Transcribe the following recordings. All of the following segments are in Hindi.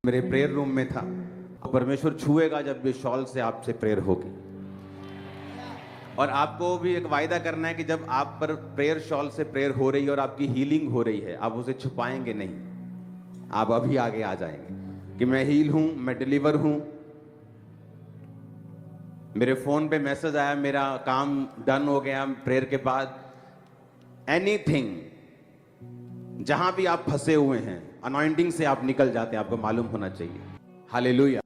मेरे प्रेयर रूम में था। परमेश्वर छुएगा जब ये शॉल से आपसे प्रेयर होगी। और आपको भी एक वायदा करना है कि जब आप पर प्रेयर शॉल से प्रेयर हो रही है और आपकी हीलिंग हो रही है, आप उसे छुपाएंगे नहीं। आप अभी आगे आ जाएंगे कि मैं हील हूं, मैं डिलीवर हूं। मेरे फोन पे मैसेज आया, मेरा काम डन हो गया प्रेयर के बाद। एनीथिंग, जहां भी आप फंसे हुए हैं, अनॉइंटिंग से आप निकल जाते हैं, आपको मालूम होना चाहिए। हालेलुया।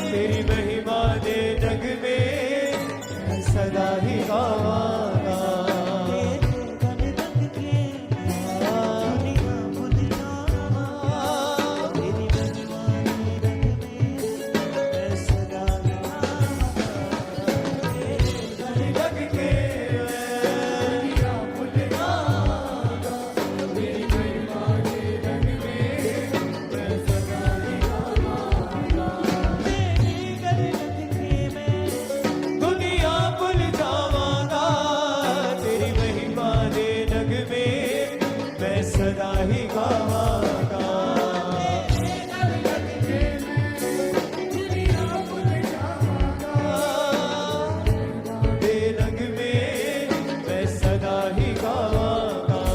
तेरी महिमा दे जग में सदा ही गावागा। सदा ही गावागा। तेरे रंग में मैं सदा ही गावागा।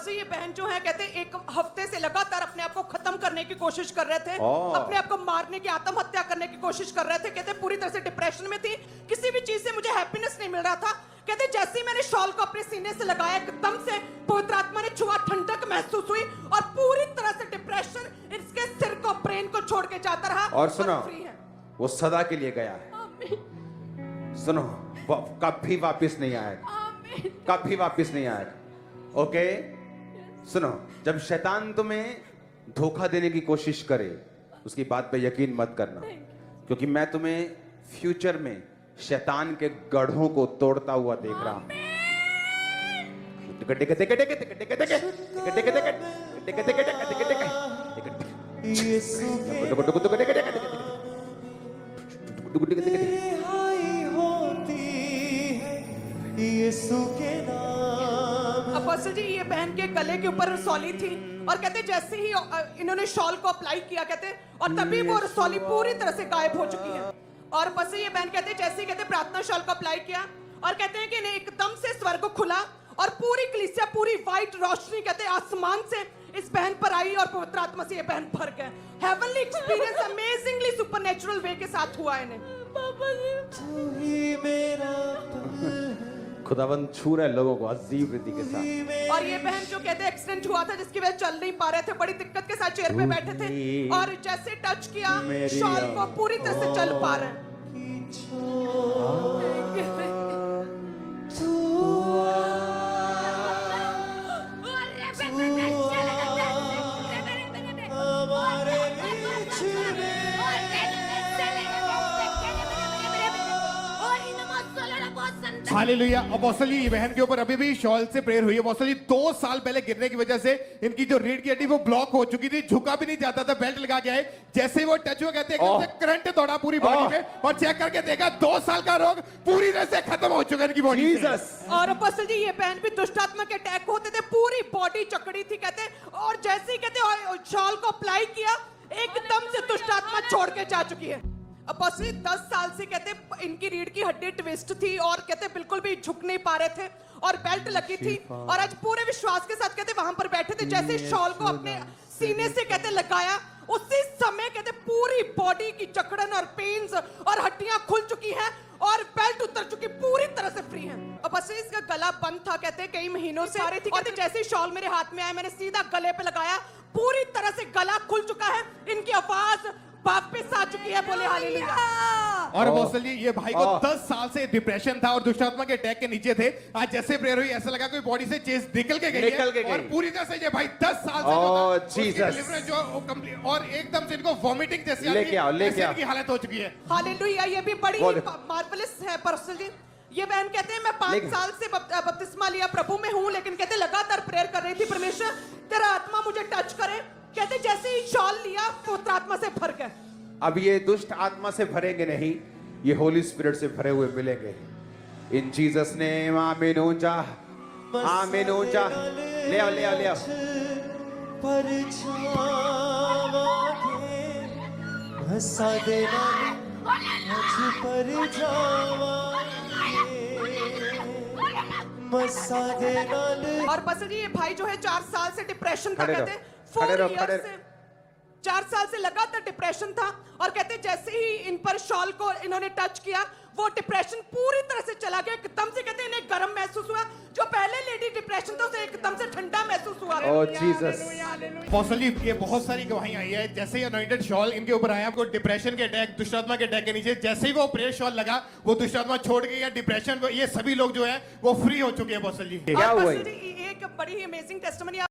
ये बहन जो है कहते एक हफ्ते से लगातार अपने आप को खत्म करने की कोशिश कर रहे थे, अपने आप को मारने की, आत्महत्या करने की कोशिश कर रहे थे। कहते पूरी तरह से डिप्रेशन में थी, किसी भी चीज से मुझे हैप्पीनेस नहीं मिल रहा था। कहते जैसे ही मैंने शॉल को अपने सीने से लगाया, एकदम से पवित्र आत्मा ने छुआ, ठंडक महसूस हुई और पूरी तरह से डिप्रेशन इसके सिर को, ब्रेन को छोड़ के जाता रहा। और सुनो, वो सदा के लिए गया है। सुनो, वो कभी वापस नहीं आएगा, कभी वापस नहीं आएगा। ओके, सुनो, जब शैतान तुम्हें धोखा देने की कोशिश करे, उसकी बात पे यकीन मत करना, क्योंकि मैं तुम्हें फ्यूचर में शैतान के गढ़ों को तोड़ता हुआ देख रहा हूं। यीशु के नाम। अपोस्टल जी, ये बहन के गले के ऊपर रसौली थी और कहते जैसे ही इन्होंने शॉल को अप्लाई किया, कहते और तभी वो रसौली पूरी तरह से गायब हो चुकी है। और बस ये बहन कहते जैसे ही कहते प्रार्थना शॉल को अप्लाई किया और कहते हैं कि इन्हें एकदम से स्वर्ग खुला और पूरी कलीसिया, पूरी वाइट रोशनी कहते आसमान से इस बहन पर आई और पवित्र आत्मा से ये बहन भर गए। हेवनली एक्सपीरियंस अमेजिंगली सुपरनैचुरल वे के साथ हुआ इन्हें। तू ही मेरा खुदावंद छू रहे लोगों को अजीब रीति के साथ। और ये बहन जो कहते एक्सीडेंट हुआ था, जिसकी वजह चल नहीं पा रहे थे, बड़ी दिक्कत के साथ चेयर पे बैठे थे और जैसे टच किया शॉल को पूरी तरह से चल पा रहे हैं। हालेलुया। अपोस्टल जी, ये बहन के ऊपर अभी भी शॉल से प्रेयर हुई है। अपोस्टल जी, 2 साल पहले गिरने की वजह से इनकी जो रीढ़ की हड्डी वो ब्लॉक हो चुकी थी, झुका भी नहीं जाता था, बेल्ट लगा के आए। जैसे ही वो टच हुआ, कहते हैं एकदम से करंट दौड़ा पूरी बॉडी में, और चेक करके देखा 2 साल का रोग पूरी तरह से खत्म हो चुका है इनकी बॉडी से। जीसस। और अपोस्टल जी, ये बहन भी दुष्ट आत्मा के अटैक होते थे, पूरी बॉडी चकड़ी थी कहते, और जैसे ही कहते शॉल को अप्लाई किया, एकदम से दुष्ट आत्मा छोड़ के जा चुकी है। अपोस्टल जी, 10 साल से कहते इनकी रीढ़ की हड्डी ट्विस्ट थी, और कहते बिल्कुल भी झुक नहीं पा रहे थे, और बेल्ट लगी थी, और आज पूरे विश्वास के साथ कहते वहां पर बैठे थे। जैसे शॉल को अपने सीने से कहते लगाया, उसी समय कहते पूरी बॉडी की जकड़न और पेन्स और हड्डियां खुल चुकी हैं, और बेल्ट उतर चुकी, पूरी तरह से फ्री हैं। अब बस इसका गला बंद था कहते कई महीनों से, और कहते जैसे ही शॉल मेरे हाथ में आया, मैंने सीधा गले पे लगाया, पूरी तरह से गला खुल चुका है, इनकी आवाज वापस आ चुकी है। बोले हालेलुया। और अपोस्टल जी, ये भाई को 10 साल से डिप्रेशन था और दुष्टात्मा के अटैक के नीचे थे। आज जैसे प्रेयर हुई, ऐसा लगा कोई बॉडी से चीज निकल के गई है, और पूरी तरह से ये भाई 10 साल से जीसस, जो कंप्लीट, और एकदम से इनको वॉमिटिंग जैसी लेके आओ, लेके आओ। की हालत हो चुकी है। हालेलुया। ये भी बड़ी मार्वलस है पर्सन जी। ये बहन कहते हैं मैं 5 साल से बपतिस्मा लिया, प्रभु में हूँ, लेकिन कहते लगातार प्रेयर कर रही थी, परमेश्वर तेरा आत्मा मुझे टच करे। कहते जैसे ही शॉल लिया, पवित्र आत्मा से भर गए। अब ये दुष्ट आत्मा से भरेंगे नहीं, ये होली स्पिरिट से भरे हुए मिलेंगे। इन जीसस नेम, आमीन। ऊंचा आमीन, ऊंचा ले आओ, ले आओ, ले आओ। हंसा देना मुझ पर मसा देना। और बस जी, ये भाई जो है 4 साल से डिप्रेशन था, खड़े रहो, कहते खड़े 4 रहो, ईयर खड़े से 4 साल से लगातार डिप्रेशन था, और कहते जैसे ही इन पर शॉल को इन्होंने टच किया, वो डिप्रेशन पूरी तरह से चला गया। एकदम से कहते इन्हें गर्म महसूस हुआ, जो पहले लेडी डिप्रेशन था उसे एकदम से ठंडा महसूस हुआ। ओह जीसस। अपोस्टल जी, ये बहुत सारी गवाहियां आई है। जैसे ही अनॉइंटेड शॉल इनके ऊपर आया, आपको डिप्रेशन के अटैक, दुष्टात्मा के अटैक के नीचे, जैसे ही वो प्रेयर शॉल लगा, वो दुष्टात्मा छोड़ गई, या डिप्रेशन, ये सभी लोग जो है वो फ्री हो चुके हैं। अपोस्टल जी, क्या हुआ? एक बड़ी ही अमेजिंग टेस्टिमनी